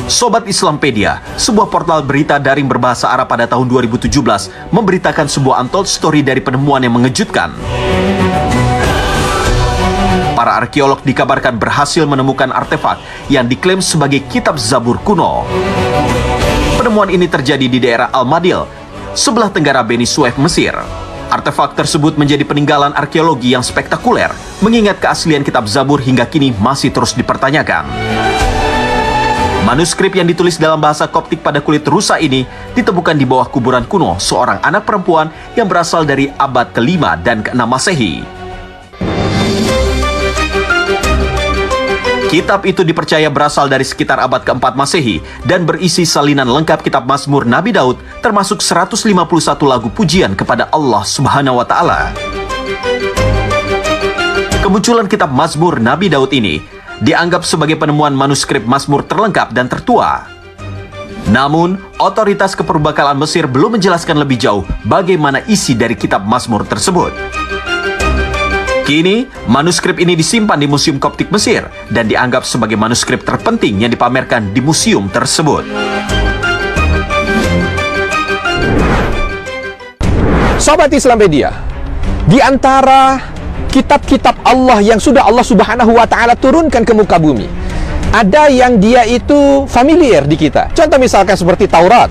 Sobat Islampedia, sebuah portal berita daring berbahasa Arab pada tahun 2017 memberitakan sebuah untold story dari penemuan yang mengejutkan. Para arkeolog dikabarkan berhasil menemukan artefak yang diklaim sebagai kitab Zabur kuno. Penemuan ini terjadi di daerah Al-Madil, sebelah tenggara Beni Suef, Mesir. Artefak tersebut menjadi peninggalan arkeologi yang spektakuler, mengingat keaslian kitab Zabur hingga kini masih terus dipertanyakan. Manuskrip yang ditulis dalam bahasa Koptik pada kulit rusa ini ditemukan di bawah kuburan kuno seorang anak perempuan yang berasal dari abad ke-5 dan ke-6 Masehi. Kitab itu dipercaya berasal dari sekitar abad ke-4 Masehi dan berisi salinan lengkap kitab Mazmur Nabi Daud, termasuk 151 lagu pujian kepada Allah Subhanahu wa Ta'ala. Kemunculan kitab Mazmur Nabi Daud ini dianggap sebagai penemuan manuskrip Mazmur terlengkap dan tertua. Namun, otoritas keperbakalan Mesir belum menjelaskan lebih jauh bagaimana isi dari kitab Mazmur tersebut. Kini, manuskrip ini disimpan di Museum Koptik Mesir dan dianggap sebagai manuskrip terpenting yang dipamerkan di museum tersebut. Sobat Islampedia, di antara kitab-kitab Allah yang sudah Allah Subhanahu wa Ta'ala turunkan ke muka bumi, ada yang dia itu familiar di kita. Contoh misalkan seperti Taurat,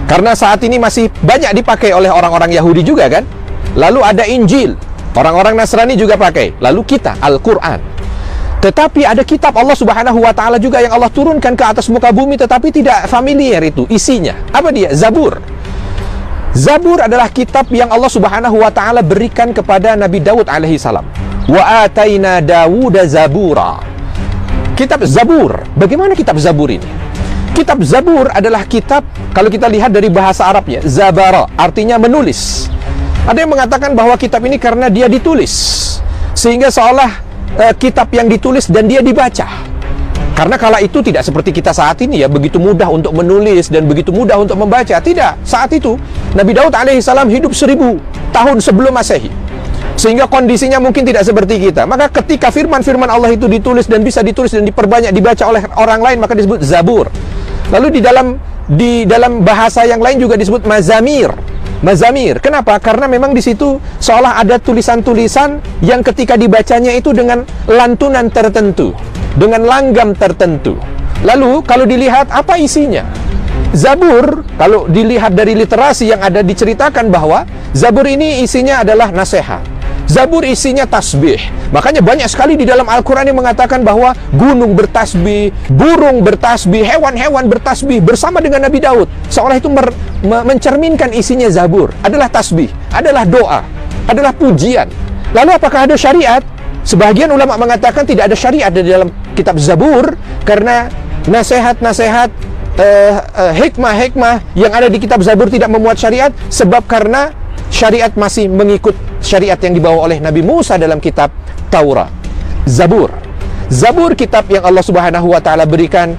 karena saat ini masih banyak dipakai oleh orang-orang Yahudi juga kan. Lalu ada Injil, orang-orang Nasrani juga pakai. Lalu kita, Al-Quran. Tetapi ada kitab Allah Subhanahu wa Ta'ala juga yang Allah turunkan ke atas muka bumi, tetapi tidak familiar itu isinya. Apa dia? Zabur. Zabur adalah kitab yang Allah Subhanahu wa Ta'ala berikan kepada Nabi Daud alaihi salam. Wa ataina Dawuda Zabura. Kitab Zabur. Bagaimana kitab Zabur ini? Kitab Zabur adalah kitab, kalau kita lihat dari bahasa Arabnya, Zabara, artinya menulis. Ada yang mengatakan bahwa kitab ini karena dia ditulis, sehingga seolah kitab yang ditulis dan dia dibaca. Karena kala itu tidak seperti kita saat ini ya, begitu mudah untuk menulis dan begitu mudah untuk membaca. Tidak, saat itu Nabi Daud alaihissalam hidup 1000 tahun sebelum Masehi, sehingga kondisinya mungkin tidak seperti kita. Maka ketika firman-firman Allah itu ditulis dan bisa ditulis dan diperbanyak dibaca oleh orang lain, maka disebut Zabur. Lalu di dalam bahasa yang lain juga disebut Mazamir. Mazamir. Kenapa? Karena memang di situ seolah ada tulisan-tulisan yang ketika dibacanya itu dengan lantunan tertentu, dengan langgam tertentu. Lalu kalau dilihat apa isinya? Zabur, kalau dilihat dari literasi yang ada, diceritakan bahwa Zabur ini isinya adalah nasihat. Zabur isinya tasbih. Makanya banyak sekali di dalam Al-Quran yang mengatakan bahwa gunung bertasbih, burung bertasbih, hewan-hewan bertasbih bersama dengan Nabi Daud. Seolah itu mencerminkan isinya Zabur adalah tasbih, adalah doa, adalah pujian. Lalu apakah ada syariat? Sebagian ulama mengatakan tidak ada syariat di dalam kitab Zabur, karena nasihat-nasihat, hikmah-hikmah yang ada di kitab Zabur tidak memuat syariat, sebab karena syariat masih mengikut syariat yang dibawa oleh Nabi Musa dalam kitab Taurat. Zabur. Zabur, kitab yang Allah Subhanahu wa Ta'ala berikan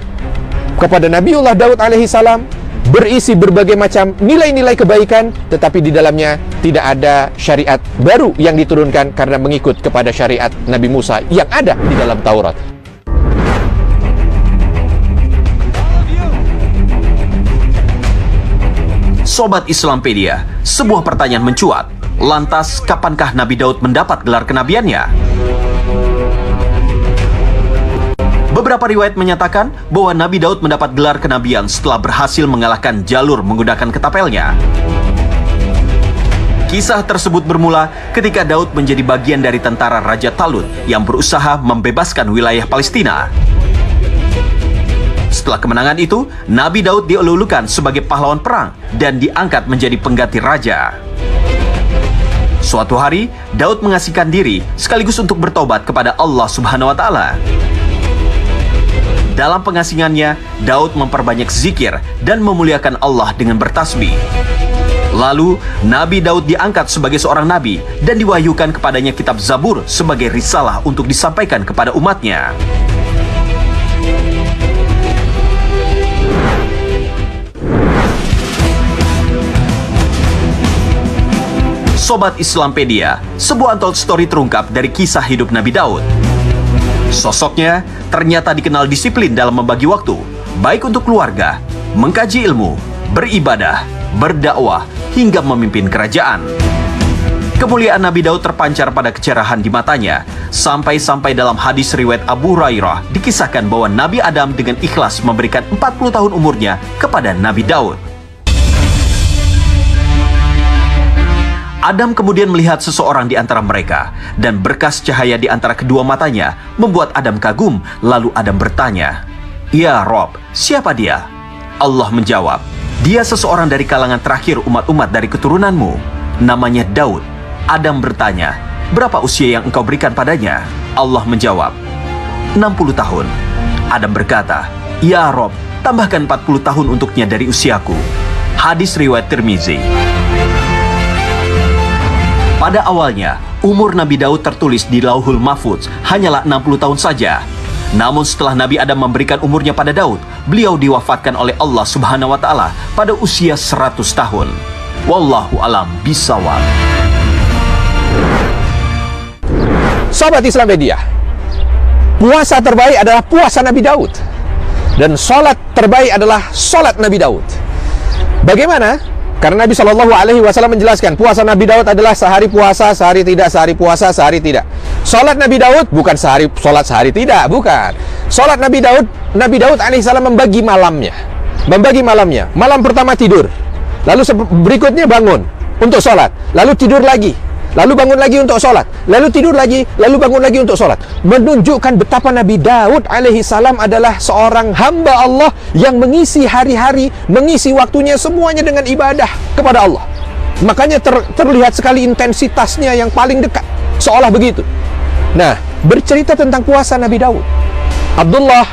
kepada Nabiullah Daud alaihi salam, berisi berbagai macam nilai-nilai kebaikan, tetapi di dalamnya tidak ada syariat baru yang diturunkan karena mengikut kepada syariat Nabi Musa yang ada di dalam Taurat. Sobat Islampedia, sebuah pertanyaan mencuat. Lantas, kapankah Nabi Daud mendapat gelar kenabiannya? Beberapa riwayat menyatakan bahwa Nabi Daud mendapat gelar kenabian setelah berhasil mengalahkan Jalur menggunakan ketapelnya. Kisah tersebut bermula ketika Daud menjadi bagian dari tentara Raja Talut yang berusaha membebaskan wilayah Palestina. Setelah kemenangan itu, Nabi Daud dielulukan sebagai pahlawan perang dan diangkat menjadi pengganti raja. Suatu hari, Daud mengasihkan diri sekaligus untuk bertobat kepada Allah Subhanahu wa Ta'ala. Dalam pengasingannya, Daud memperbanyak zikir dan memuliakan Allah dengan bertasbih. Lalu, Nabi Daud diangkat sebagai seorang nabi dan diwahyukan kepadanya kitab Zabur sebagai risalah untuk disampaikan kepada umatnya. Sobat Islampedia, sebuah untold story terungkap dari kisah hidup Nabi Daud. Sosoknya ternyata dikenal disiplin dalam membagi waktu. baik untuk keluarga, mengkaji ilmu, beribadah, berdakwah, hingga memimpin kerajaan. Kemuliaan Nabi Daud terpancar pada kecerahan di matanya, sampai-sampai dalam hadis riwayat Abu Hurairah dikisahkan bahwa Nabi Adam dengan ikhlas memberikan 40 tahun umurnya kepada Nabi Daud. Adam kemudian melihat seseorang di antara mereka, dan berkas cahaya di antara kedua matanya membuat Adam kagum. Lalu Adam bertanya, "Ya Rob, siapa dia?" Allah menjawab, "Dia seseorang dari kalangan terakhir umat-umat dari keturunanmu. Namanya Daud." Adam bertanya, "Berapa usia yang engkau berikan padanya?" Allah menjawab, 60 tahun. Adam berkata, "Ya Rob, tambahkan 40 tahun untuknya dari usiaku." Hadis riwayat Tirmizi. Pada awalnya, umur Nabi Daud tertulis di Lauhul Mahfuz hanyalah 60 tahun saja. Namun setelah Nabi Adam memberikan umurnya pada Daud, beliau diwafatkan oleh Allah Subhanahu wa Ta'ala pada usia 100 tahun. Wallahu alam bisawab. Sahabat Islam Media, puasa terbaik adalah puasa Nabi Daud, dan sholat terbaik adalah sholat Nabi Daud. Bagaimana? Karena Nabi SAW menjelaskan puasa Nabi Daud adalah sehari puasa, sehari tidak, sehari puasa, sehari tidak. Sholat Nabi Daud bukan sholat sehari tidak, bukan. Sholat Nabi Daud alaihissalam membagi malamnya. Malam pertama tidur, lalu berikutnya bangun untuk sholat, lalu tidur lagi, lalu bangun lagi untuk sholat, lalu tidur lagi, lalu bangun lagi untuk sholat. Menunjukkan betapa Nabi Daud alaihissalam adalah seorang hamba Allah yang mengisi hari-hari, mengisi waktunya semuanya dengan ibadah kepada Allah. Makanya terlihat sekali intensitasnya yang paling dekat, seolah begitu. Nah, bercerita tentang puasa Nabi Daud, Abdullah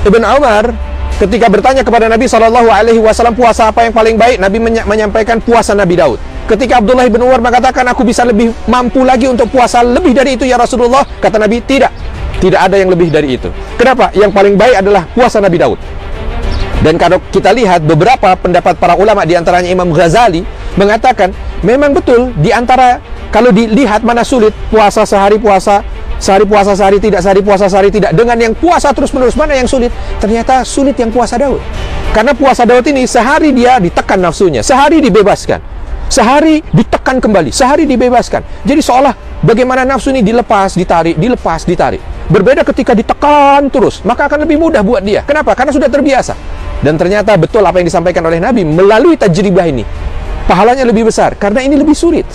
ibn Umar ketika bertanya kepada Nabi SAW puasa apa yang paling baik, Nabi menyampaikan puasa Nabi Daud. Ketika Abdullah bin Umar mengatakan, "Aku bisa lebih mampu lagi untuk puasa lebih dari itu ya Rasulullah," kata Nabi, tidak ada yang lebih dari itu. Kenapa? Yang paling baik adalah puasa Nabi Daud. Dan kalau kita lihat beberapa pendapat para ulama, di antaranya Imam Ghazali mengatakan, memang betul di antara, kalau dilihat mana sulit puasa sehari puasa, sehari puasa sehari tidak, sehari puasa sehari tidak, dengan yang puasa terus-menerus, mana yang sulit? Ternyata sulit yang puasa Daud. Karena puasa Daud ini sehari dia ditekan nafsunya, sehari dibebaskan, sehari ditekan kembali, sehari dibebaskan. Jadi seolah bagaimana nafsu ini dilepas, ditarik, dilepas, ditarik. Berbeda ketika ditekan terus, maka akan lebih mudah buat dia. Kenapa? Karena sudah terbiasa. Dan ternyata betul apa yang disampaikan oleh Nabi, melalui tajribah ini pahalanya lebih besar, karena ini lebih sulit.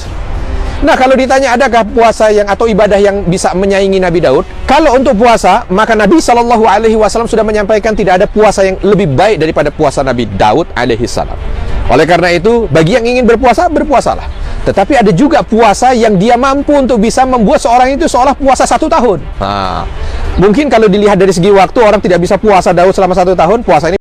Nah, kalau ditanya adakah puasa yang atau ibadah yang bisa menyaingi Nabi Daud? Kalau untuk puasa, maka Nabi SAW sudah menyampaikan tidak ada puasa yang lebih baik daripada puasa Nabi Daud alaihissalam. Oleh karena itu, bagi yang ingin berpuasa, berpuasalah. Tetapi ada juga puasa yang dia mampu untuk bisa membuat seorang itu seolah puasa 1 tahun. Mungkin kalau dilihat dari segi waktu, orang tidak bisa puasa Daud selama 1 tahun, puasa ini